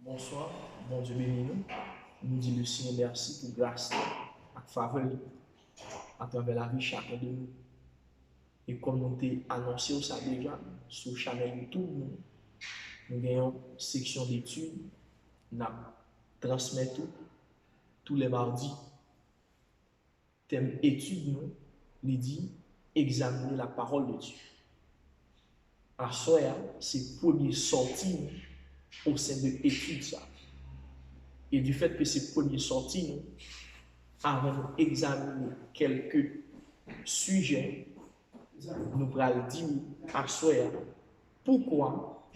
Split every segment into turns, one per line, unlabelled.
Bonsoir, bon Dieu béni nous. Nous disons le Seigneur merci pour grâce et faveur à travers la vie chacun de nous. Et comme nous t'ai annoncé ça déjà, sur la chaîne YouTube, nous avons une section d'études, nous transmettons tous les mardis. Thème étude, nous, il dit examiner la parole de Dieu. À soi, c'est la première sortie au sein de l'étude. Et du fait que c'est la première sortie, nous, avant d'examiner quelques sujets, nous allons dire à soi pourquoi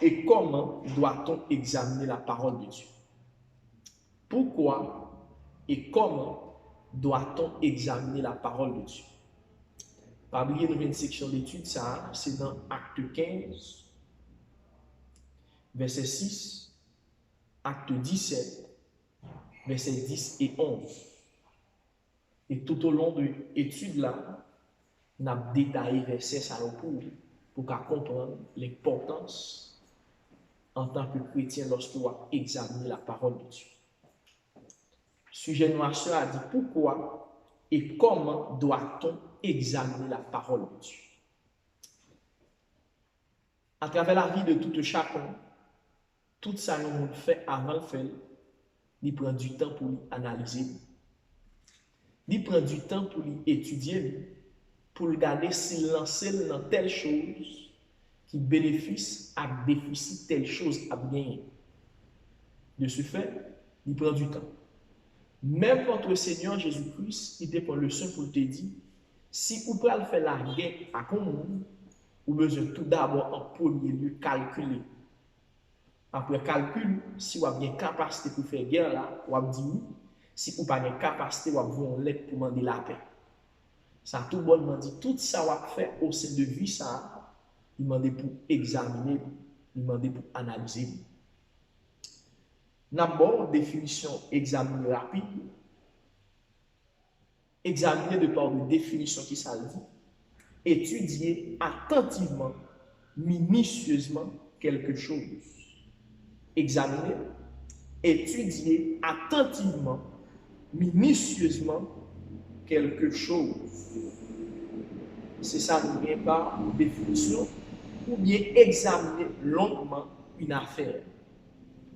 et comment doit-on examiner la parole de Dieu. Pourquoi et comment doit-on examiner la parole de Dieu. Pas oublier une section d'études, ça, c'est dans Acte 15, verset 6, Acte 17, verset 10 et 11. Et tout au long de l'étude là, on a détaillé verset ça pour comprendre l'importance en tant que chrétien lorsqu'on va examiner la parole de Dieu. Sujet noir a dit pourquoi et comment doit-on examiner la parole de Dieu. À travers la vie de tout chacun, tout ça nous fait avant le faire, il prend du temps pour l'analyser. Il prend du temps pour l'étudier, pour regarder s'il lance dans telle chose qui bénéficie à déficit telle chose à gagner. De ce fait, il prend du temps. Même votre Seigneur Jésus-Christ, il te prend le soin pour te dire, si vous pouvez faire la guerre à commun, vous besoin tout d'abord en premier lieu calculer. Après calcul, si vous avez une capacité pour faire guerre là, vous avez dit oui. Si vous n'avez pas de capacité, vous avez une lettre pour demander la paix. Ça tout bonnement dit, tout ça vous avez fait au sein de vie, ça, il demande pour examiner, il demande pour analyser. D'abord, définition examiner rapide. Examiner de par de définition qui ça dit. Étudier attentivement, minutieusement quelque chose. Examiner, étudier attentivement, minutieusement quelque chose. C'est ça nous vient par définition, ou bien examiner longuement une affaire.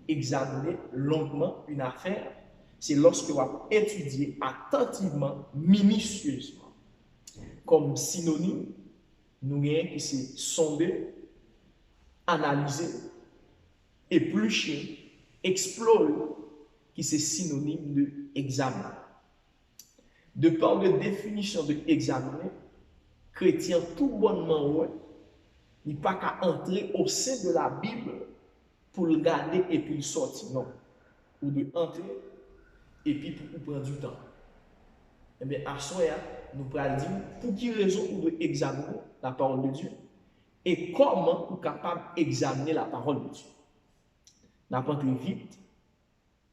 Examiner longuement une affaire, c'est lorsque vous étudiez attentivement, minutieusement. Comme synonyme, nous avons qui c'est sonder, analyser, éplucher, explorer, qui c'est synonyme de examen. De par la définition de examiner, chrétien tout bonnement, il n'y a pas qu'à entrer au sein de la Bible pour le garder et puis le sortir, non. Ou de entrer et puis pour prendre du temps. Eh bien, à ce moment-là, nous allons dire pour quelle raison vous devez examiner la parole de Dieu et comment vous êtes capable d'examiner la parole de Dieu. Nous allons vite.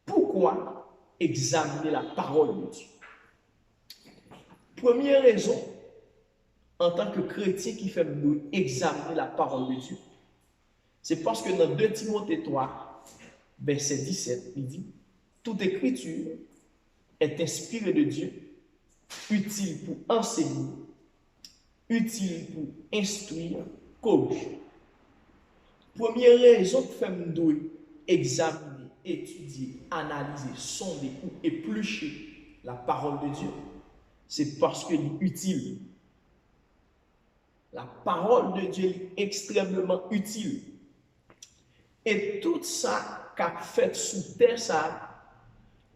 Pourquoi examiner la parole de Dieu? Première raison, en tant que chrétien qui fait nous examiner la parole de Dieu, c'est parce que dans 2 Timothée 3, verset 17, il dit toute écriture est inspirée de Dieu, utile pour enseigner, utile pour instruire, corriger. Première raison que fait nous examiner, étudier, analyser, sonder ou éplucher la parole de Dieu, c'est parce qu'elle est utile. La parole de Dieu est extrêmement utile. Et tout ça qu'a fait sous terre, ça,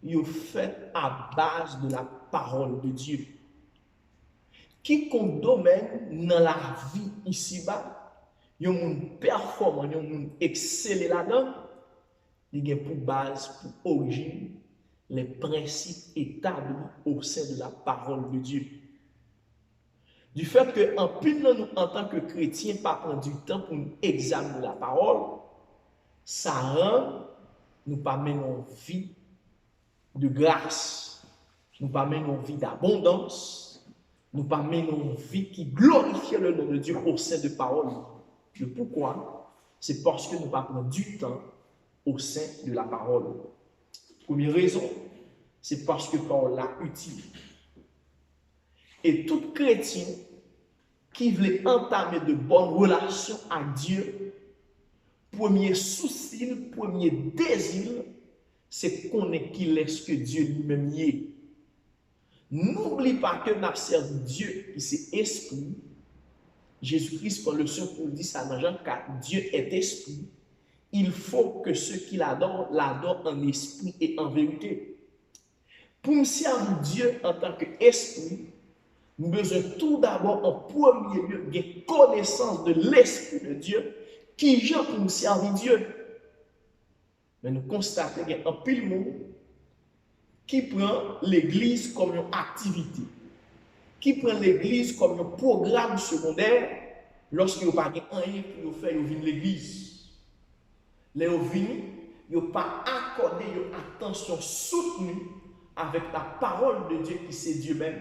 il est fait à base de la parole de Dieu. Quiconque domaine dans la vie ici-bas, il y a un performant, il y a un excellent là-dedans, il y a pour base, pour origine, les principes établis au sein de la parole de Dieu. Du fait que en plus nous, en tant que chrétiens, pas prendre du temps pour nous examiner la parole, ça rend nous pas mener une vie de grâce, nous pas mener une vie d'abondance, nous pas mener une vie qui glorifie le nom de Dieu au sein de parole. Le pourquoi? C'est parce que nous pas prendre du temps au sein de la parole. Première raison, c'est parce que parole là utile. Et tout chrétien qui veut entamer de bonnes relations avec Dieu, premier souci, premier désir, c'est connaître qui est ce que Dieu lui-même y est. N'oublie pas que nous servons Dieu, qui c'est esprit. Jésus-Christ prend le son pour dire ça dans Jean 4, Dieu est esprit. Il faut que ceux qui l'adorent, l'adorent en esprit et en vérité. Pour me servir Dieu en tant qu'esprit, nous avons besoin tout d'abord, en premier lieu, de connaissance de l'esprit de Dieu, qui vient pour nous servir Dieu. Mais nous constatons qu'il y a un pile monde qui prend l'église comme une activité, qui prend l'église comme un programme secondaire lorsqu'il n'y a pas rien pour faire, ils viennent l'église. Les venus, ils n'ont pas accordé une attention soutenue avec la parole de Dieu qui c'est Dieu même.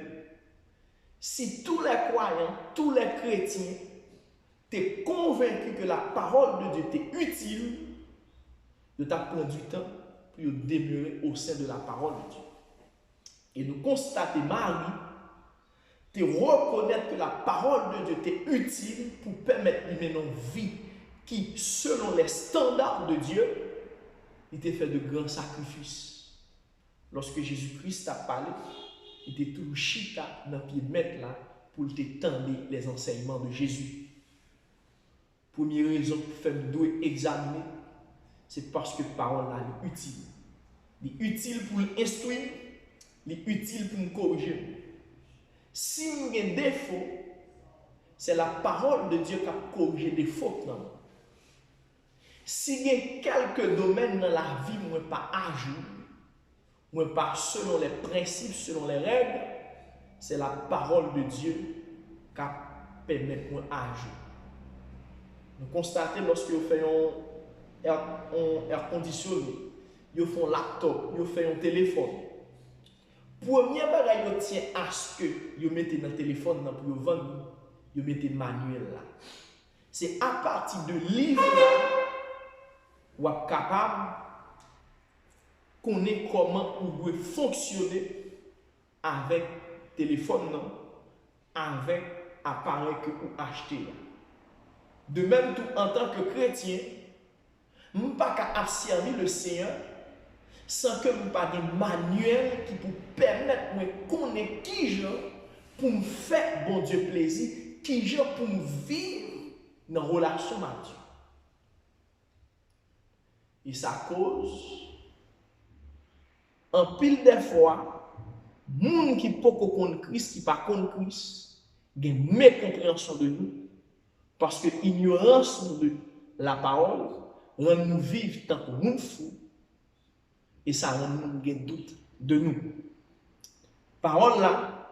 Si tous les croyants, tous les chrétiens, t'es convaincu que la parole de Dieu t'est utile, de t'apprendre du temps pour demeurer au sein de la parole de Dieu. Et nous constatons, Marie, te reconnaître que la parole de Dieu t'est utile pour permettre de mener une vie qui, selon les standards de Dieu, il t'a fait de grands sacrifices. Lorsque Jésus-Christ t'a parlé, il était tout chita dans le pied de maître là pour te tendre les enseignements de Jésus. Première raison pour faire nous examiner, c'est parce que la parole là est utile. Elle est utile pour l'instruire, elle est utile pour nous corriger. Si nous avons des défauts, c'est la parole de Dieu qui a corrigé des fautes. Si il y a quelques domaines dans la vie où on pas à jour, où on pas selon les principes, selon les règles, c'est la parole de Dieu qui permet qu'on à jour. Nous constatons lorsque vous faites un air conditionné, vous faites un laptop, vous faites un téléphone. Premier bagage vous tient à ce que vous mettez dans le téléphone pour vous vendre, vous mettez manuel là. C'est à partir de livre là vous êtes capable de connaître comment vous pouvez fonctionner avec le téléphone, avec l'appareil que vous achetez. De même, tout en tant que chrétien, nous ne pouvons pas servir le Seigneur sans que nous n'ayons pas de manuel qui vous permettre de connaître qui je pour me faire bon Dieu plaisir, qui je pour me vivre dans une relation avec Dieu. Et ça cause, en pile des fois, les gens qui ne peuvent pas connaître Christ, qui ne peuvent pas connaître Christ, ont une mécompréhension de nous, parce que l'ignorance de la parole rend nous vivre tant que nous fous, et ça rend nous des doutes de nous. Parole là,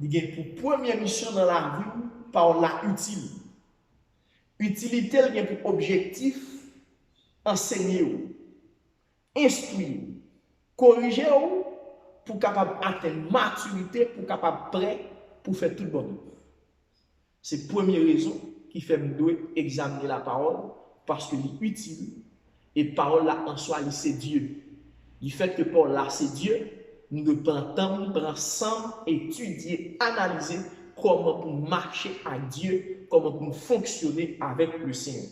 il y a pour première mission dans la vie, parole là utile. Utilité, il y a pour objectif enseigner, instruire, corriger pour capable atteindre maturité, pour capable prêt pour faire tout le bon. C'est la première raison qui fait que nous devons examiner la parole parce qu'elle est utile et la parole là en soi c'est Dieu. Il fait que parole là c'est Dieu, nous devons prendre temps, prendre ensemble, étudier, analyser comment pour marcher à Dieu, comment pour fonctionner avec le Seigneur.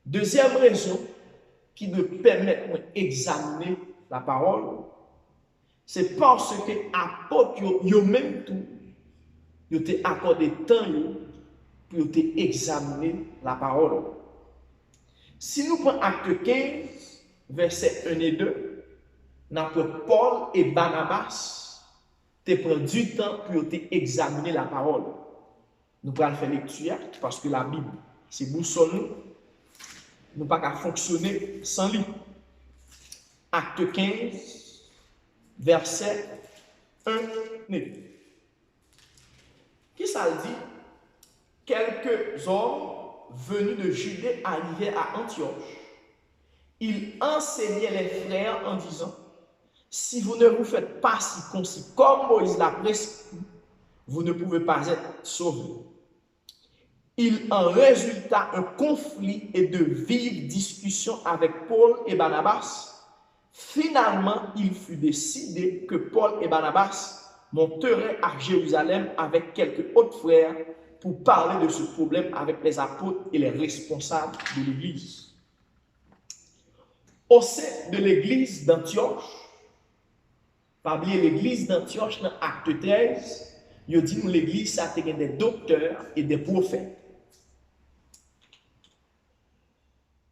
Deuxième raison qui nous permet d'examiner la parole, c'est parce que apôtres eux-mêmes tout, ils ont accordé temps pour examiner la parole. Si nous prenons Acte 15, versets 1 et 2, notre Paul et Barnabas te prennent du temps pour examiner la parole. Nous allons faire lecture parce que la Bible, c'est boussole. Nous ne pouvons pas fonctionner sans lui. Acte 15, verset 1 et 2. Qui ça dit? Quelques hommes venus de Judée arrivaient à Antioche. Ils enseignaient les frères en disant, si vous ne vous faites pas circoncis comme Moïse l'a prescrit, vous ne pouvez pas être sauvés. il en résulta un conflit et de vives discussions avec Paul et Barnabas. Finalement, il fut décidé que Paul et Barnabas monteraient à Jérusalem avec quelques autres frères pour parler de ce problème avec les apôtres et les responsables de l'Église. Au sein de l'Église d'Antioche, parmi l'Église d'Antioche dans Acte 13, il dit que l'Église a des docteurs et des prophètes.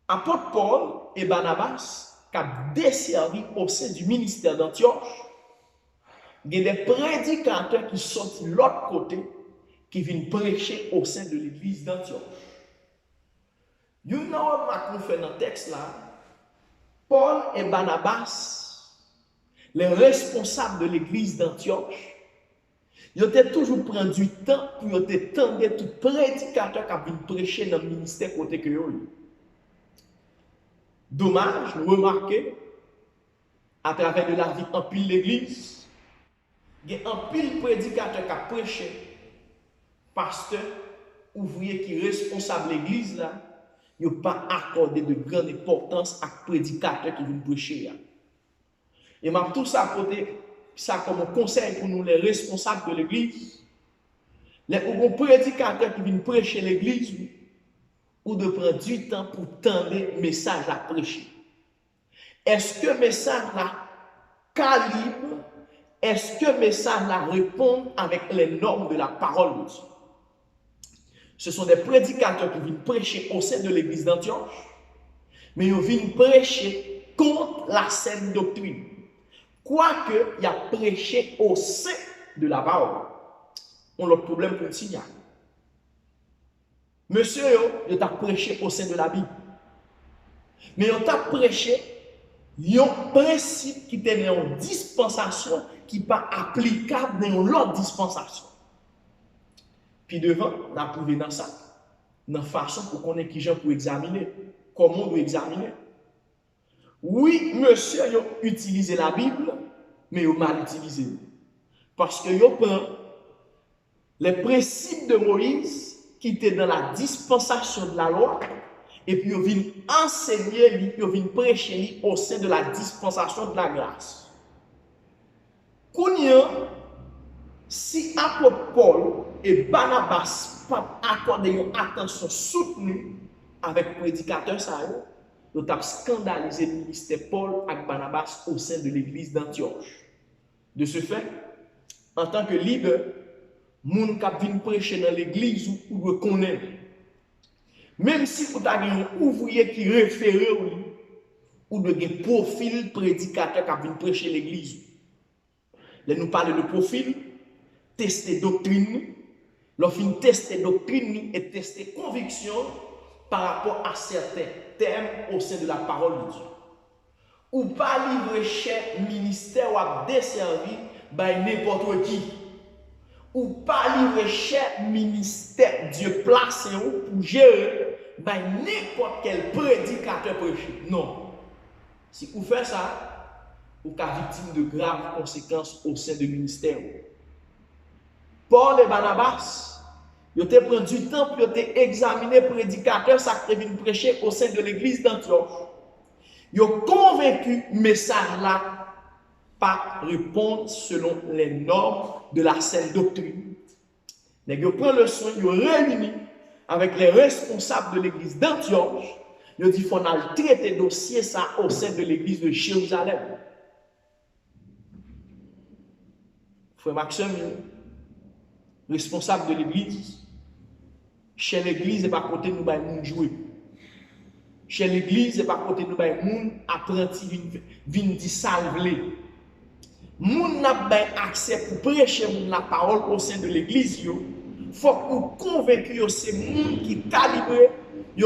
Apôtre Paul et Barnabas qui ont desservi au sein du ministère d'Antioche, il y a des prédicateurs qui sont de l'autre côté qui viennent prêcher au sein de l'église d'Antioche. Vous avez fait dans le texte là, Paul et Barnabas, les responsables de l'église d'Antioche, ils ont toujours pris du temps pour attendre tout prédicateur qui vient prêcher dans le ministère côté que eux. Dommage, nous remarquons, à travers de la vie en pile l'église, il y a un pile prédicateur qui a prêché, pasteur, ouvrier qui est responsable de l'église là, il n'a pas accordé de grande importance à prédicateur qui vient prêcher là. Et m'a tout ça côté ça comme un conseil pour nous les responsables de l'église. Les prédicateurs qui viennent prêcher l'église ou de prendre du temps pour tendre le message à prêcher. Est-ce que le message là calibre? Est-ce que le message là répond avec les normes de la parole de Dieu? Ce sont des prédicateurs qui viennent prêcher au sein de l'église d'Antioche, mais ils viennent prêcher contre la saine doctrine. Quoique, il a prêché au sein de la parole. On a le problème pour le signal. Monsieur, il a prêché au sein de la Bible. Mais il a prêché un principe qui était une dispensation qui n'est pas applicable dans l'autre dispensation. Puis devant, on a prouvé dans ça. Dans la façon pour qu'on ait qui gens pour examiner. Comment on doit examiner. Oui, monsieur, il a utilisé la Bible, mais il a mal utilisé. Parce qu'il prend les principes de Moïse qui étaient dans la dispensation de la loi, et puis il vient enseigner, il vient prêcher au sein de la dispensation de la grâce. Kounia, si apôtre Paul et Barnabas pas accordé une attention soutenue avec le prédicateur, nous avons scandalisé le ministère Paul et Barnabas au sein de l'église d'Antioche. De ce fait, en tant que leader, moun k'ap vinn prêcher dans l'église ou reconnaître. Même si vous avez un ouvrier qui référé ou de un profil prédicateur qui vient prêcher l'église. Là nous parlons de profil, tester doctrine, l'offre tester doctrine et tester conviction par rapport à certains thèmes au sein de la parole de Dieu. Ou pas livrer chef ministère ou à desservi by n'importe qui. Ou pas livrer chef ministère Dieu placé pour gérer by n'importe quel prédicateur prêché. Non. Si vous faites ça, vous êtes victime de graves conséquences au sein du ministère. Paul et Barnabas, ils ont pris du temps pour examiner le prédicateur qui vient prêcher au sein de l'église d'Antioche. Ils ont convaincu le message là par répondre selon les normes de la saine doctrine. Ils ont pris le soin, ils ont réuni avec les responsables de l'église d'Antioche. Ils ont dit qu'il faut traiter dossier ça au sein de l'église de Jérusalem. Frère Maxime, responsable de l'église, chez l'église, et pas côté nous nous jouer. Chez l'église, et pas côté nous nous apprenti vin di salvelé. Moun n'a pas accès pour prêcher la parole au sein de l'église. Il faut que vous convainquiez que c'est moun qui calibre,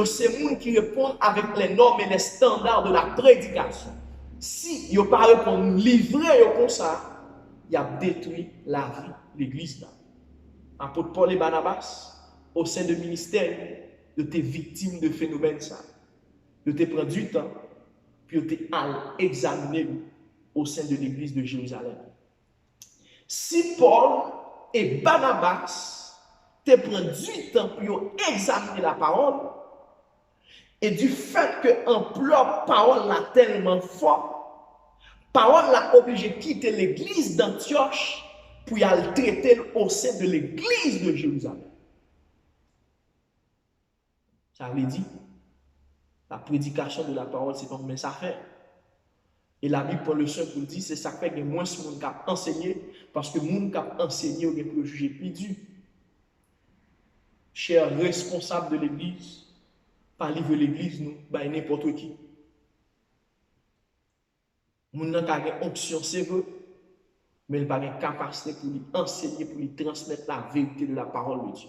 c'est moun qui répond avec les normes et les standards de la prédication. Si vous ne pas répondre livré comme ça, il a détruit la vie de l'église. Apôtre Paul et Barnabas, au sein du ministère, ils étaient victimes de phénomènes. Ils étaient pris du temps, puis ils étaient examinés au sein de l'église de Jérusalem. Si Paul et Barnabas te prend du temps pour examiner la parole, et du fait que ampleur parole là tellement fort, parole l'a obligé de quitter l'église d'Antioche pour y aller traiter au sein de l'église de Jérusalem. Ça veut dire, la prédication de la parole, c'est comme ça fait. Et la Bible prend le soin pour dire, c'est ça fait que moins de monde qui a enseigné, parce que monde qui a enseigné, on est pour juger plus. Chers responsables de l'église, pas livrer l'église, nous, bah, n'importe qui. Moun nan ka gen onction, c'est vrai, mais il n'a pas de capacité pour lui enseigner, pour lui transmettre la vérité de la parole de Dieu.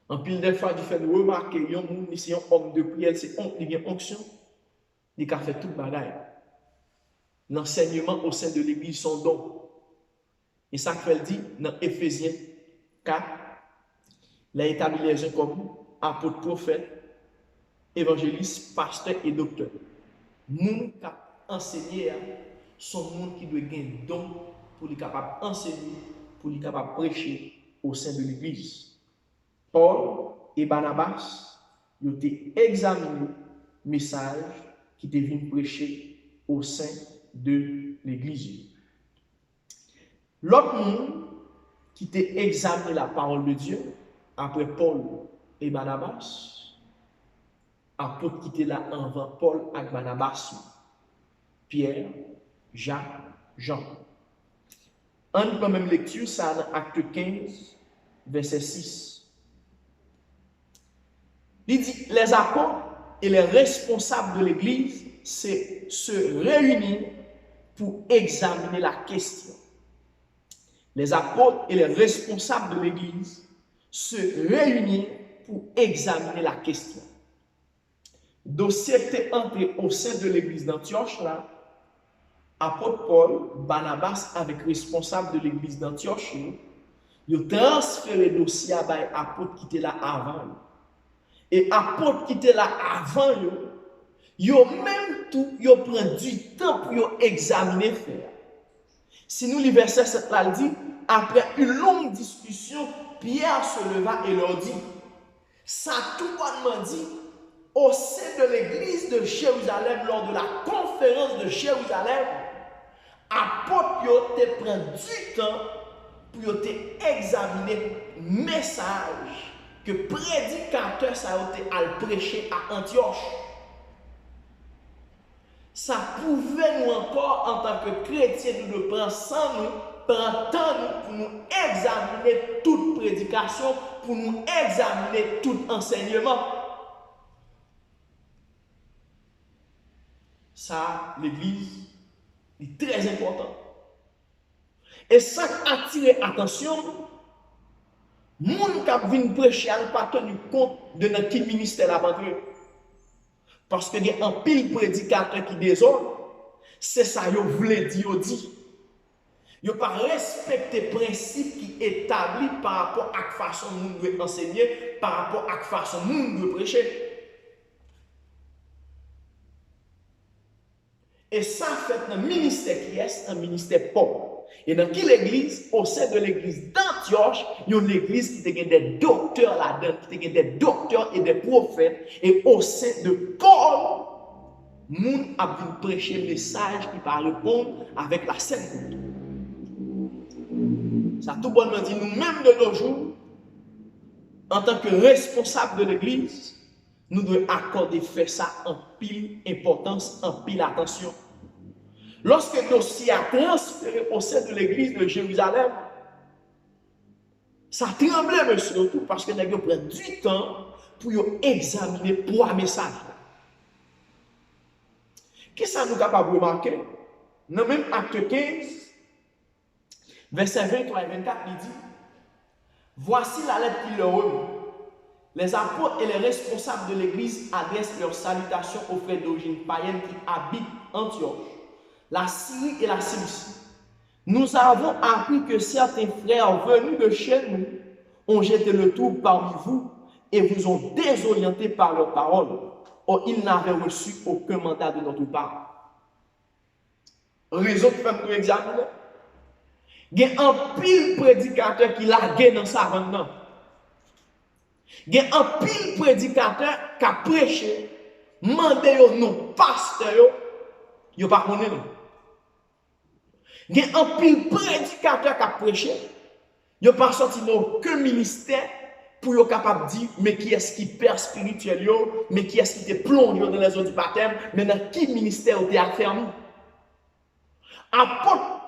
En pile de fois, il fait remarquer, il y a un homme de prière, il y a onction, il a fait tout le bagage. L'enseignement au sein de l'église, son don. Et ça qu'il dit dans Éphésiens 4, il a établi les uns comme apôtres, prophètes, évangélistes, pasteurs et docteurs. Moun qui enseigner sont monde qui doit gagner don pour les capables d'enseigner, pour les capables de prêcher au sein de l'église. Paul et Barnabas ont examiné le message qui devait prêcher au sein de l'église. L'autre monde qui a examiné la parole de Dieu après Paul et Barnabas, apôtre qui était là avant Paul et Barnabas, Pierre, Jacques, Jean. En la même lecture, ça dans Acte 15, verset 6. Il dit, les apôtres et les responsables de l'église se réunissent pour examiner la question. Les apôtres et les responsables de l'église se réunissent pour examiner la question. Dossier était entré au sein de l'église d'Antioche là. Apôtre Paul, Barnabas avec responsable de l'église d'Antioche, ils ont transféré le dossier à l'apôtre qui était là avant. Et apôtre qui était là avant, ils ont même tout, ils ont pris du temps pour examiner faire. Si nous lisons verset 7 là, dit, après une longue discussion, Pierre se leva et leur dit, ça tout bonnement dit, au sein de l'église de Jérusalem, lors de la conférence de Jérusalem, apôtre te prend du temps pour examiner le message que prédicateur ça a prêché à Antioche. Ça pouvait nous encore, en tant que chrétiens, nous le prendre sans nous, prendre temps pour nous examiner toute prédication, pour nous examiner tout enseignement. Ça, l'Église, est très important. Et ça attire attention, les gens qui viennent prêcher n'ont pas tenu compte de notre ministère là-bas. Parce qu'il y a un pile prédicateur qui désordre, c'est ça qu'ils voulaient dire. Ils n'ont pas respecté le principe qui est établi par rapport à la façon dont nous devons enseigner, par rapport à la façon dont nous devons prêcher. Et ça fait un ministère qui est un ministère pauvre. Et dans quelle église? Au sein de l'église d'Antioche, il y a une église qui a des docteurs là-dedans, qui a des docteurs et des prophètes. Et au sein de Paul, moun a vu prêcher le message qui va répondre avec la Sainte. Ça tout bonnement dit, nous-mêmes de nos jours, en tant que responsables de l'église, nous devons accorder faire ça en pile importance, en pile attention. Lorsque le dossier a transféré au sein de l'église de Jérusalem, ça tremblait, monsieur, tout parce que nous avons pris du temps pour examiner trois messages. Qu'est-ce que nous sommes capables de remarquer? Dans le même acte 15, verset 23 et 24, il dit, voici la lettre qu'il leur remet. Les apôtres et les responsables de l'église adressent leurs salutations aux frères d'origine païenne qui habitent Antioche, la Syrie et la Cilicie. Nous avons appris que certains frères venus de chez nous ont jeté le trouble parmi vous et vous ont désorienté par leurs paroles. Or, ils n'avaient reçu aucun mandat de notre part. Raison qui fait nous examiner. Il y a un pile prédicateur qui l'a gagné dans sa maintenant. Il y a un pile prédicateur qui a prêché, mandé nos pasteurs, ils ne pas connaissent. Il y a un pile prédicateur qui a prêché, ils n'ont pas sorti dans aucun ministère pour être capable de dire, mais qui est-ce qui perd spirituel, mais qui est-ce qui te plonge dans les eaux du baptême, mais dans quel ministère tu es affermi. Apôtre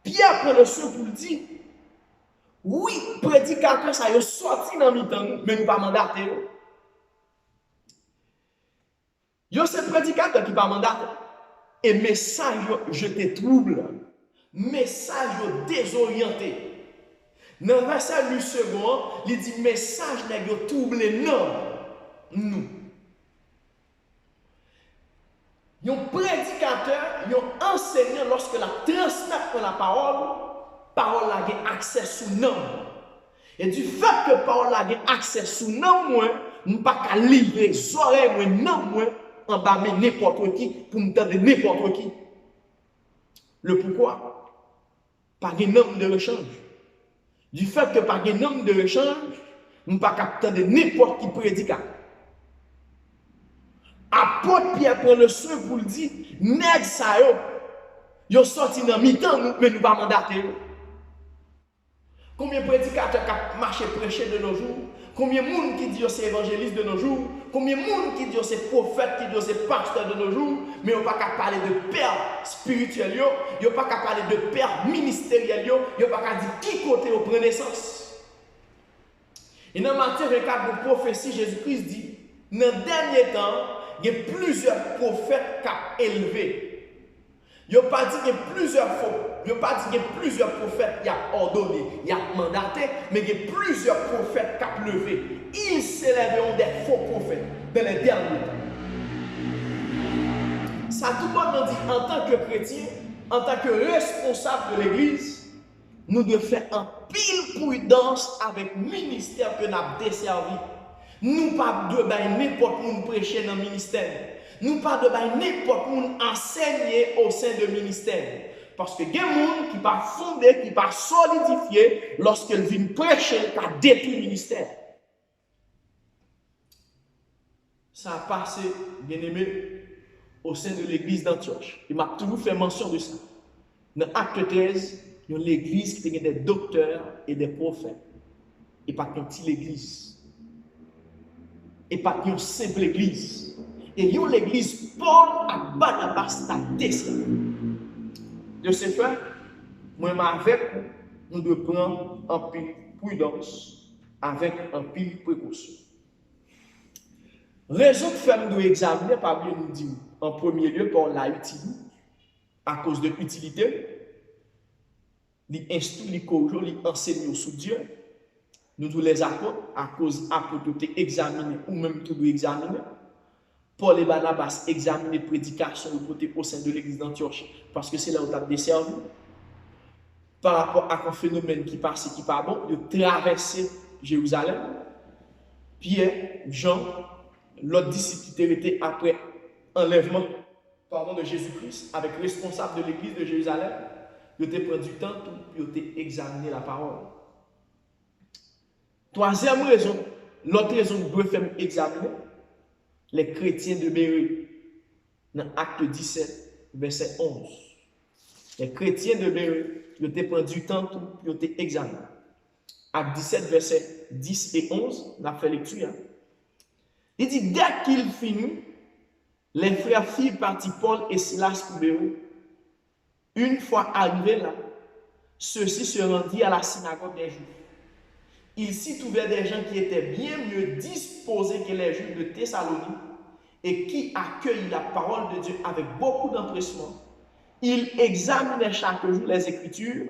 Pierre prend le soin pour le dire, oui, prédicateur, ça est sorti dans le temps, mais nous pas mandaté. C'est prédicateur qui pas mandaté. Et message, je te trouble. Message désorienté. Dans le verset 8 secondes, il dit message n'est troublé, non. Nous. Un prédicateur, un enseignant, lorsque la transmettre la parole a accès sous nom. Et du fait que la parole a accès sous nom, nous ne pouvons pas livrer les oreilles, non, en bas, mais n'importe qui, pour me donner n'importe qui. Le pourquoi? Pas de nombre de rechange. Du fait que pas de nombre de rechange, nous ne pouvons pas capter n'importe qui prédicateur. Apôtre Pierre prend le soin pour le dire, nèg ça yo sorti dans mi-temps, mais nous pas mandater. Combien de prédicateurs qui marché prêcher de nos jours? Combien de monde qui dit que c'est évangéliste de nos jours? Combien de monde qui dit que c'est prophète, qui dit que c'est pasteur de nos jours? Mais on ne peut pas parler de père spirituel, on ne peut pas parler de père ministériel, on ne peut pas dire qui côté au prend naissance. Et dans Matthieu 24, de prophétie, Jésus-Christ dit, dans le dernier temps, il y a plusieurs prophètes qui ont élevé. Il n'y a pas dit qu'il y a plusieurs faux. Il n'y a pas dit qu'il y a plusieurs prophètes qui ont ordonné, qui ont mandaté, mais il y a plusieurs prophètes qui ont levé. Ils s'élèveront des faux prophètes dans les derniers temps. Ça tout le monde dit en tant que chrétien, en tant que responsable de l'Église, nous devons faire un pile prudence avec le ministère que nous avons desservi. Nous ne devons pas n'importe où prêcher dans le ministère. Nous ne devons pas n'importe où enseigner au sein du ministère. Parce que il y a des gens qui ne sont pas fondés, qui ne sont pas solidifiés lorsqu'ils viennent prêcher, qui ont détruit le ministère. Ça a passé, bien aimé, au sein de l'église d'Antioche. Il m'a toujours fait mention de ça. Dans Acte 13, il y a l'église qui a des docteurs et des prophètes. Et pas qu'une petite église. Et pas qu'une simple église. Et il y a l'église Paul à Barnabas à desservi. De ce fait, moi avec nous devons prendre un peu de prudence avec un peu de précaution. Raison de faire nous examiner, par bien nous dit en premier lieu, Paul l'a utilisé à cause de l'utilité. Il instruit, il corrige, il enseigne sous Dieu. Nous tous les apôtres, à cause apôtres examiner ou même tout examiner. Paul et Barnabas examiner prédication au sein de l'église d'Antioche parce que c'est là où tu as desservi. Par rapport à un phénomène qui passe et qui pas bon, de traverser Jérusalem. Pierre, Jean, l'autre disciple qui était après enlèvement de Jésus-Christ, avec le responsable de l'église de Jérusalem, ils ont pris du temps pour examiner la parole. Troisième raison, l'autre raison que nous devons faire examiner, les chrétiens de Bérée, dans Acte 17, verset 11. Les chrétiens de Bérée, ils ont pris du temps pour examiner. Acte 17, verset 10 et 11, on a fait lecture. Il dit, dès qu'il finit, les frères firent partir Paul et Silas pour Bérée. Une fois arrivés là, ceux-ci se rendirent à la synagogue des Juifs. Il s'y trouvait des gens qui étaient bien mieux disposés que les Juifs de Thessalonique et qui accueillent la parole de Dieu avec beaucoup d'empressement. Ils examinaient chaque jour les Écritures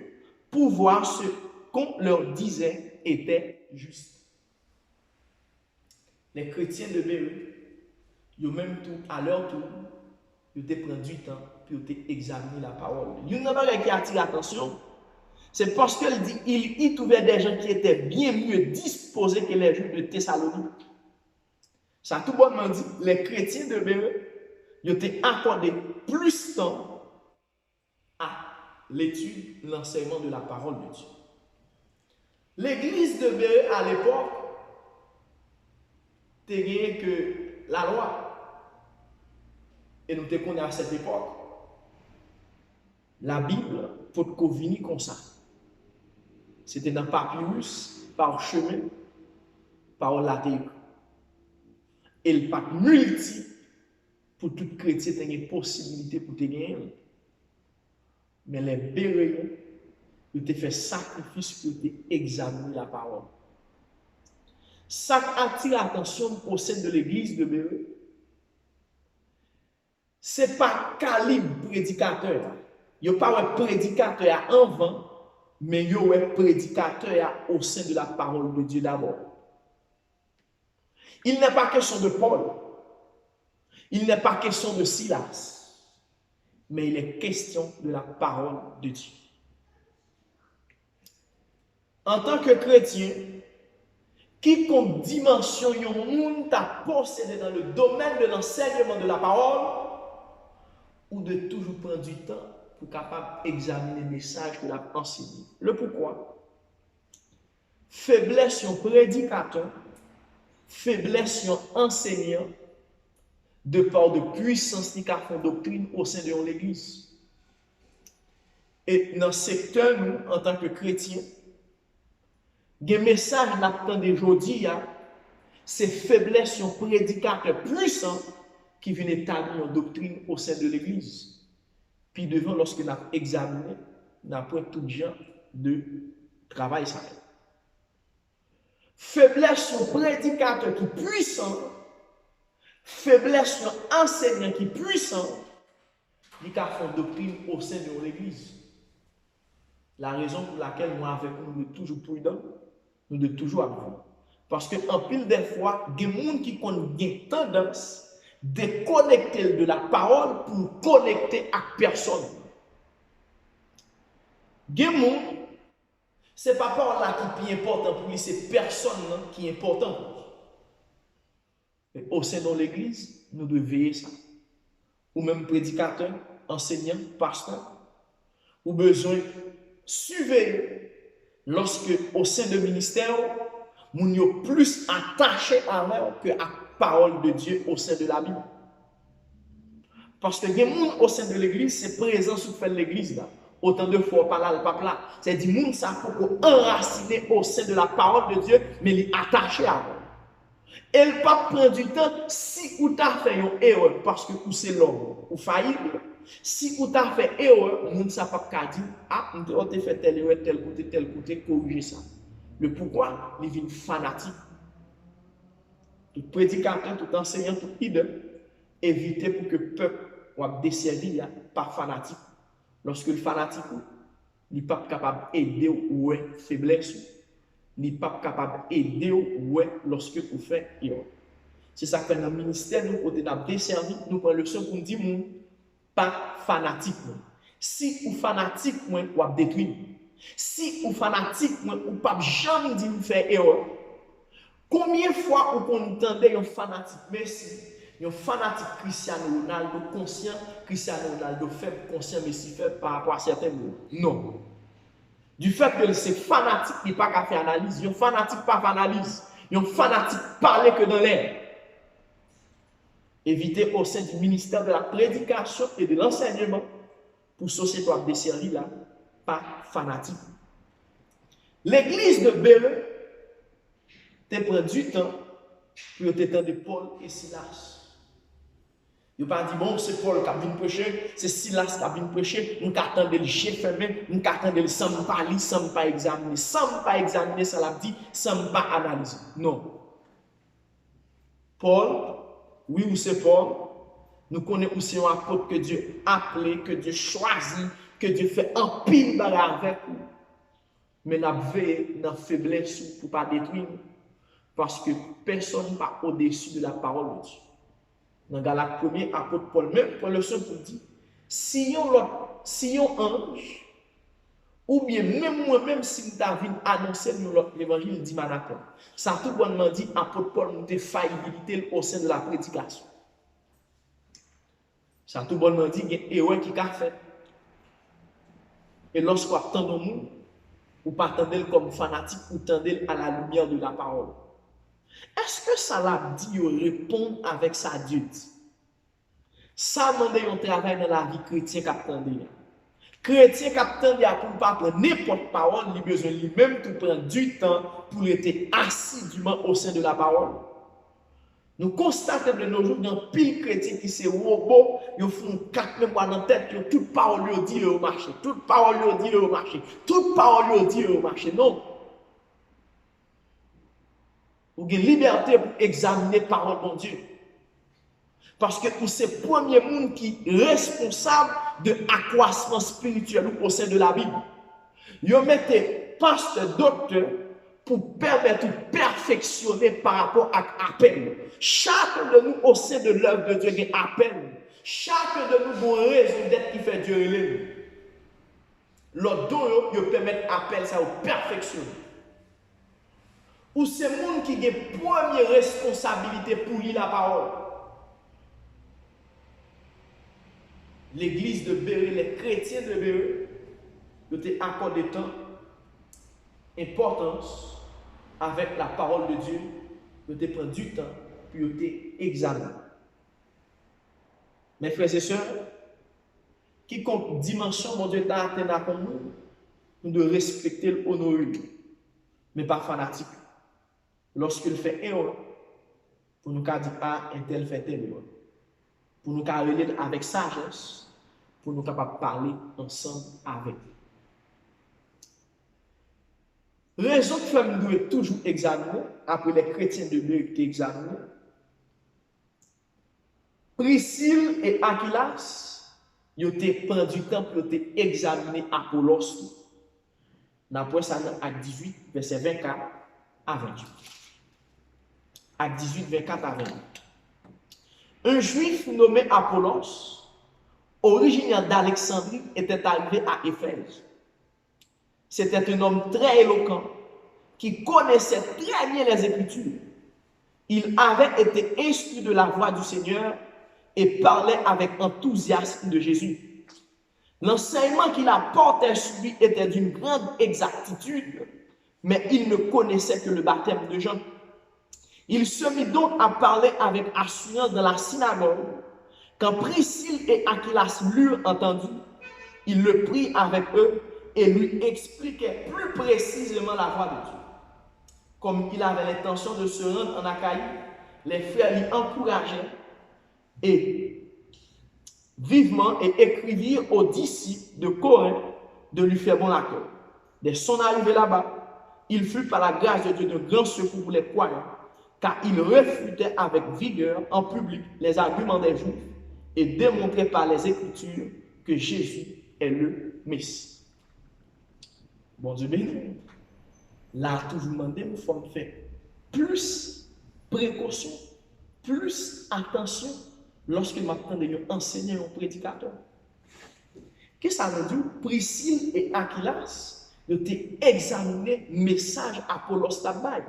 pour voir ce qu'on leur disait était juste. Les chrétiens de Bérée, ils ont même tout, à leur tour, ils ont pris du temps pour examiner la parole. Il y a une chose qui attire l'attention. C'est parce qu'il dit il y trouvait des gens qui étaient bien mieux disposés que les Juifs de Thessalonique. Ça tout bonnement dit, les chrétiens de Bérée, ils ont accordé plus de temps à l'étude, l'enseignement de la parole de Dieu. L'église de Bérée, à l'époque, te gagné que la loi, et nous te connaissons à cette époque, la Bible, pour qu'on vienne comme ça. C'était dans papyrus, par chemin, par latéral. Et le pas multi pour tout chrétien ait une possibilité pour te gagner. Mais les béréens, ils te fait sacrifice pour te examiner la parole. Ça attire l'attention au sein de l'église de Béret. Ce n'est pas calibre prédicateur. Il n'y a pas un prédicateur en vent, mais il y a un prédicateur au sein de la parole de Dieu d'abord. Il n'est pas question de Paul. Il n'est pas question de Silas. Mais il est question de la parole de Dieu. En tant que chrétien, quiconque dimension yon moun t'a possédé dans le domaine de l'enseignement de la parole, ou de toujours prendre du temps pour capable examiner le message que l'a enseigné. Le pourquoi? Faiblesse yon prédicateur, faiblesse yon enseignant, de par de puissance ni qu'a fond doctrine au sein de l'église. Et dans ce secteur, nous, en tant que chrétiens, des messages n'attendent aujourd'hui, c'est faiblesse yon prédicateur puissant qui vient établir une doctrine au sein de l'église. Puis devant, lorsque nous avons examiné, nous avons tout genre de travail. Ça. Faiblesse sur prédicateur qui est puissant, faiblesse sur enseignant qui est puissant, qui a fait une doctrine au sein de l'église. La raison pour laquelle moi, avec nous, nous toujours prudents, nous devons toujours avoir. Parce qu'en pile des fois, il y a des gens qui ont une tendance déconnecter de la parole pour connecter à personne. Gémon, ce n'est pas parole là qui est important pour lui, c'est personne qui est important pour lui. Au sein de l'église, nous devons veiller ça. Ou même prédicateur, enseignant, pasteur, ou besoin surveiller lorsque au sein du ministère, nous sommes plus attachés à l'heure que à parole de Dieu au sein de la Bible. Parce que les gens au sein de l'église, c'est présent sur fait l'église là. Autant de fois par là, le pape là. C'est dit, moun ça faut enraciner au sein de la parole de Dieu, mais il est attaché à elle. Et le pape prend du temps, si vous avez fait une erreur, parce que vous c'est l'homme, ou faillible, si vous avez fait erreur, moun ça pas qu'à dire, ah, on a fait telle erreur, tel côté, corriger ça. Le pourquoi, il vient fanatique. Tout prédicateur, tout enseignant, tout idole, éviter pour que le peuple soit desservi par fanatique. Lorsque le fanatique n'est pas capable d'aider ou faiblesse, n'est pas capable d'aider ou lorsque vous faites erreur. C'est ça que dans le ministère, nous, quand on a desservi, nous prenons le son pour dire pas fanatique. Si vous fanatique, vous détruire. Si vous fanatique, vous ne pouvez jamais dire vous faire erreur. Combien de fois vous entendez un fanatique Messi, un fanatique Cristiano Ronaldo conscient, Cristiano Ronaldo faible, conscient Messi faible par rapport à certains mots? Non. Du fait que c'est fanatique, il n'est pas qu'à faire analyse. Un fanatique pas faire analyse. Un fanatique parler que dans l'air. Évitez au sein du ministère de la prédication et de l'enseignement pour société à desservir là, pas fanatique. L'église de Béret te prend du temps pour t'étendre Paul et Silas. Il n'a pas dit, bon, c'est Paul qui a venu prêcher, c'est Silas qui a venu prêcher, nous attendons le chef fermé, nous attendons le sans pas lire, sans pas examiner, ça l'a dit, sans pas analyser. Non. Paul, oui ou c'est Paul, nous connaissons aussi un apôtre que Dieu a appelé, que Dieu choisit, que Dieu fait un pile bagarre avec nous. Mais nous avons veillé dans la faiblesse pour ne pas détruire. Parce que personne n'est pas au-dessus de la parole de Dieu. Dans Galates 1er, apôtre Paul, même pour le seul pour dire, si on ange, ou bien même moi-même, si nous avons annoncé l'évangile dimanche matin, ça tout bonnement dit, apôtre Paul, nous avons faillibilité au sein de la prédication. Ça tout bonnement dit, il y a une erreur qui a fait. Et lorsqu'on attend nous, ou pas attendre comme fanatique, ou attendre à la lumière de la parole. Est-ce que ça l'a dit répond avec sa Dieu dit? Ça demande un travail dans la vie chrétienne qui attendait. Chrétien qui attendait pour ne pas prendre n'importe parole, il a besoin lui-même de prendre du temps pour être assidûment au sein de la parole. Nous constatons de nos jours dans pile chrétien qui c'est robot, ils font 4 mémoires dans la tête, toute parole ils dit au marché, toute parole ils dit au marché, toute parole ils dit au marché. Non. Vous avez liberté pour examiner la parole de Dieu. Parce que c'est le premier monde qui est responsable de l'accroissement spirituel au sein de la Bible. Vous mettez pasteur, docteur, pour permettre de perfectionner par rapport à l'appel. Chacun de nous au sein de l'œuvre de Dieu a un appel. Chacun de nous a une raison d'être qui fait Dieu. L'autre don, il permet l'appel, ça au perfectionner. Ou c'est le monde qui a une première responsabilité pour lire la parole. L'église de Béret, les chrétiens de Béret, ils ont accordé temps, importance avec la parole de Dieu, ils ont pris du temps, puis ils ont examiné. Mes frères et sœurs, quiconque dimension mon Dieu t'a atteint comme nous devons respecter l'honneur, mais pas fanatique. Lorsqu'il fait erreur, pour nous dire ah, un tel fait erreur. Pour nous relayer avec sagesse, pour nous capables parler ensemble avec. Raison que nous devons toujours examiner, après les chrétiens de Dieu qui examinent, Priscille et Aquilas, ils ont pris du temps pour examiner Apollos. D'après ça, dans Acte 18, verset 24 à 28. Acte 18, 24 à 28. Un juif nommé Apollos, originaire d'Alexandrie, était arrivé à Éphèse. C'était un homme très éloquent qui connaissait très bien les Écritures. Il avait été instruit de la voix du Seigneur et parlait avec enthousiasme de Jésus. L'enseignement qu'il apportait sur lui était d'une grande exactitude, mais il ne connaissait que le baptême de Jean. Il se mit donc à parler avec assurance dans la synagogue. Quand Priscille et Aquilas l'eurent entendu, il le prit avec eux et lui expliquait plus précisément la voie de Dieu. Comme il avait l'intention de se rendre en Achaïe, les frères l'y encourageaient et vivement et écrivirent aux disciples de Corinthe de lui faire bon accueil. Dès son arrivée là-bas, il fut par la grâce de Dieu de grand secours pour les croyants, car il réfutait avec vigueur en public les arguments des Juifs et démontrait par les Écritures que Jésus est le Messie. Bon Dieu béni. Là, toujours demandé, il faut faire plus précaution, plus attention lorsque m'attend de enseigner un prédicateur. Qu'est-ce que ça veut dire? Priscille et Aquilas ont examiné le message Apollos Tabay.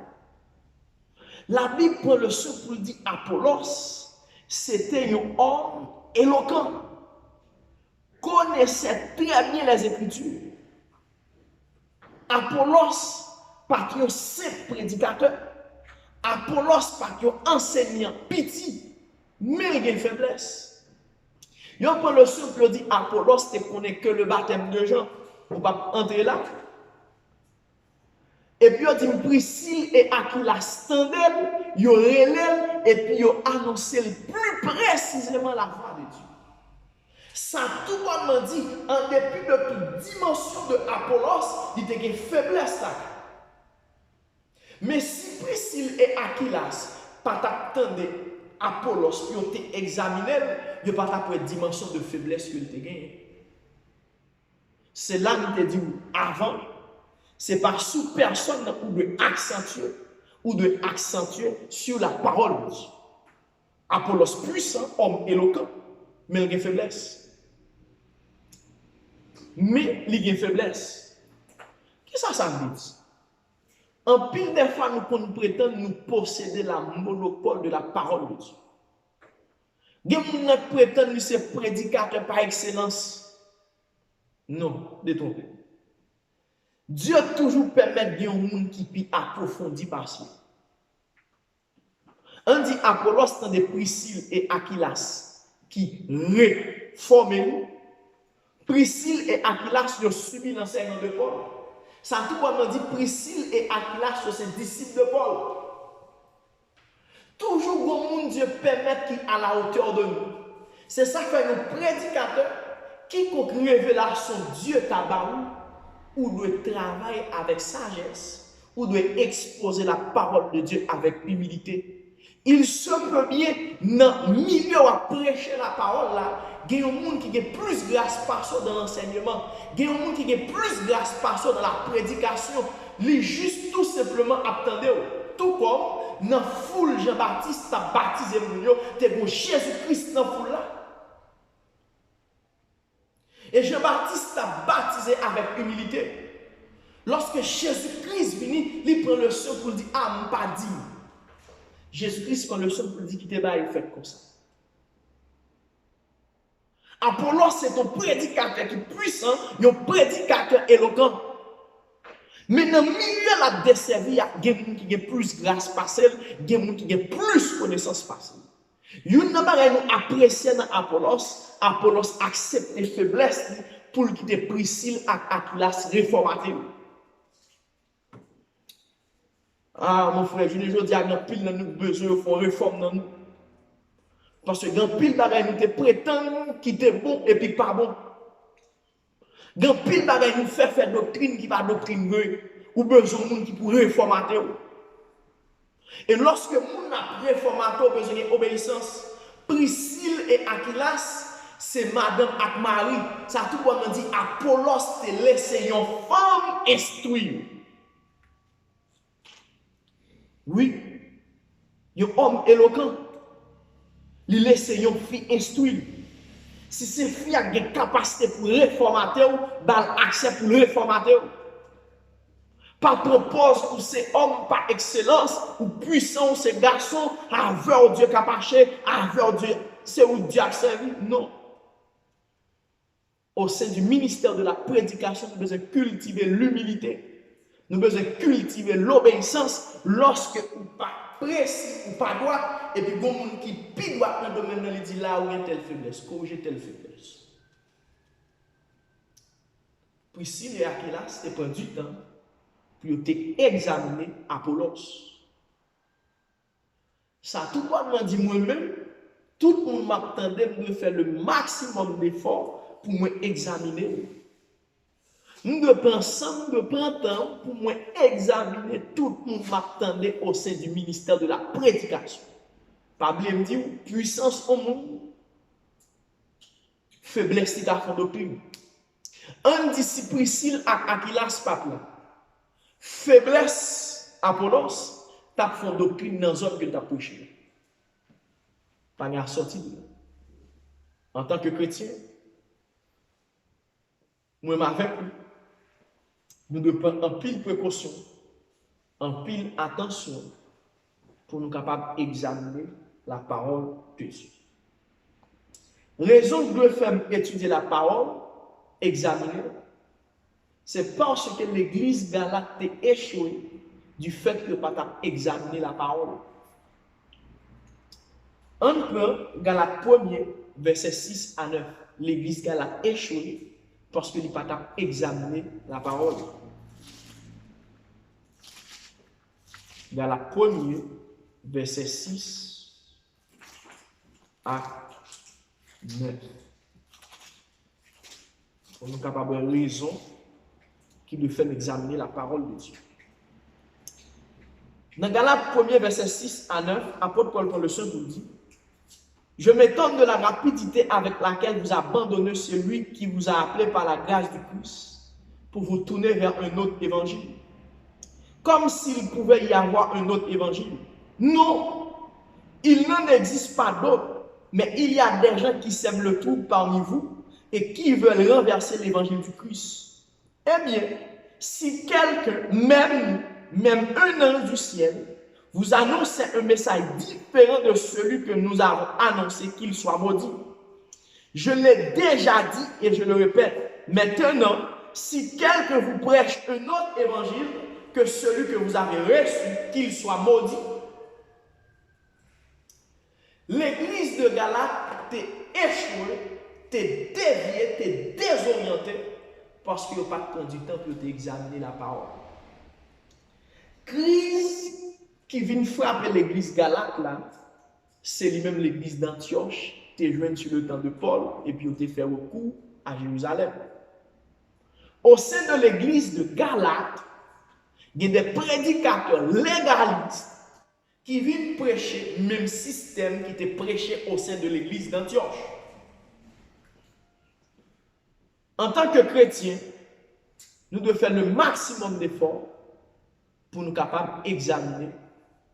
La Bible prend le son pour dire Apollos, c'était un homme éloquent, connaissait très bien les Écritures. Apollos, pas qu'un simple prédicateur. Apollos, pas qu'un enseignant petit, mais il a une faiblesse. Il prend le son pour dire Apollos, ne connaît que le baptême de Jean. On ne va pas entrer là. Et puis, on dit Priscille et Aquilas tandem, ils relèvent et puis ils annoncé plus précisément la voix de Dieu. Ça, tout le monde dit, en dépit de toute dimension de Apollos, il y a une faiblesse là. Mais si Priscille et Aquilas pas t'attendent Apollos, ils ont examiné, ils n'ont pas pour une dimension de faiblesse qu'ils ont gagné. C'est là que nous te dit avant. C'est par sous personne ou de accentuer sur la parole de Dieu. Apollos puissant, homme éloquent, mais il a une faiblesse. Mais il a une faiblesse. Qu'est-ce que ça veut dire? En pile des fois, nous prétendons nous posséder la monopole de la parole de Dieu. Nous prétendons que c'est prédicateur par excellence. Non, détrompez. Dieu toujours permet de un monde qui peut approfondir par ça. On dit Apollos dans des Priscille et Aquilas qui réforment. Priscille et Aquilas ont subi l'enseignement de Paul. Ça tout le monde dit Priscille et Aquilas sont ses disciples de Paul. Toujours bon Dieu permet qu'il à la hauteur de nous. C'est ça fait nos prédicateurs qui révélation Dieu tabaou ou doit travailler avec sagesse ou doit exposer la parole de Dieu avec humilité. Il se peut bien dans le milieu à prêcher la parole là, il y a des gens qui ont plus grâce par ça dans l'enseignement, il y a des gens qui ont plus grâce par ça dans la prédication, les juste tout simplement attendez. Tout comme dans la foule Jean-Baptiste a baptisé Mounio, tu es Jésus-Christ dans la foule là. Et Jean-Baptiste a baptisé avec humilité. Lorsque Jésus-Christ vient, il prend le sang pour dire ah, je pas dit. Jésus-Christ prend le sang pour dire qu'il te bat, il fait comme ça. Apollos, c'est un prédicateur qui est puissant, un prédicateur éloquent. Mais dans le milieu de la desservie, il y a des gens qui ont plus grâce passée, des gens qui ont plus connaissance passée. Il y a des gens qui apprécié dans Apollos accepte les faiblesses pour quitter Priscille et Aquilas réformateur. Ah, mon frère, je ne dis pas que pile nous besoin de faire réforme dans nous. Parce que dans pile bagay nous te prétend qui était bon et puis pas bon. Dans pile bagay nous faire doctrine qui va doctrine ou besoin de monde qui pour réformateur. Et lorsque moun a réformateur besoin d'obéissance, Priscille et Aquilas c'est madame et Marie. Ça tout le monde dit Apollos te laisse une femme instruire. Oui, un homme éloquent. Il laisse une fille instruire. Si ces filles a des capacités pour réformateur, bah accès pour réformateur. Pas propose pour ces hommes par excellence ou puissant ces garçons avec Dieu capaché, avec Dieu, c'est où Dieu a servi. Non. Au sein du ministère de la prédication, nous devons cultiver l'humilité. Nous devons cultiver l'obéissance lorsque ou pas précis ou pas droit. Et puis, il y a des gens qui pis droit dans le domaine, il dit là où il y a telle faiblesse, corriger telle faiblesse. Priscille et Aquilas, c'est prendre du temps pour examiner Apollos. Ça, tout le monde m'a dit moi-même, tout le monde m'attendait de faire le maximum d'efforts pour m'examiner. Nous devons prendre temps pour examiner tout le monde m'attendait au sein du ministère de la prédication. Pas oublier me dire puissance au monde, faiblesse de la doctrine. Un disciple Priscille à Aquilas papa. Faiblesse Apollos, t'as fait doctrine dans la zone que tu as prêché. Pas n'y a sorti de là. En tant que chrétien, moi avec lui. Nous devons prendre en pile précaution, en pile attention pour nous capables d'examiner la parole de Dieu. Raison que nous devons étudier la parole, examiner, c'est parce que l'église galate est échouée du fait que pas examiner la parole. On peut, Galate 1er, verset 6 à 9, l'église galate échouée parce qu'il n'a pas examiné la parole. Galate 1er, verset 6 à 9. On est capable de raison qui nous fait examiner la parole de Dieu. Dans Galate 1er, verset 6 à 9, apôtre Paul le Saint nous dit: je m'étonne de la rapidité avec laquelle vous abandonnez celui qui vous a appelé par la grâce du Christ pour vous tourner vers un autre évangile. Comme s'il pouvait y avoir un autre évangile. Non, il n'en existe pas d'autre, mais il y a des gens qui sèment le trouble parmi vous et qui veulent renverser l'évangile du Christ. Eh bien, si quelqu'un, même un ange du ciel, vous annoncez un message différent de celui que nous avons annoncé, qu'il soit maudit. Je l'ai déjà dit et je le répète. Maintenant, si quelqu'un vous prêche un autre évangile que celui que vous avez reçu, qu'il soit maudit. l'église de Galate t'est échoué, t'es dévié, t'es désorienté parce qu'il n'y a pas de temps pour t'examiner la parole. Crise qui vient frapper l'église Galate là, c'est lui-même l'église d'Antioche, t'es joint sur le temps de Paul et puis on t'a fait recours à Jérusalem. Au sein de l'église de Galate, il y a des prédicateurs légalistes qui viennent prêcher le même système qui était prêché au sein de l'église d'Antioche. En tant que chrétiens, nous devons faire le maximum d'efforts pour nous capables d'examiner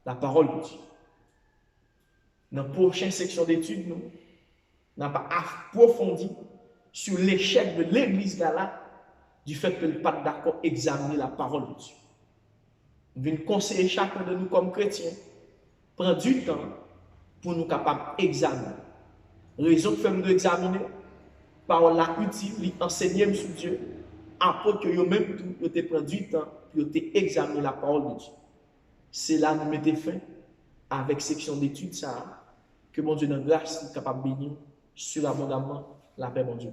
la parole de Dieu. Dans la prochaine section d'études, nous n'avons pas approfondi sur l'échec de l'église Galate du fait que nous pas d'accord examiner la parole de Dieu. Nous venons conseiller chacun de nous comme chrétiens, prendre du temps pour nous capables d'examiner. Raison que nous examiner, parole là utile, enseigner sur Dieu, après que vous même tout, vous prendre du temps pour examiner la parole de Dieu. C'est là que nous mettons fin avec section d'études ça, que mon Dieu dans grâce est capable de bénir sur l'abondamment la paix mon Dieu.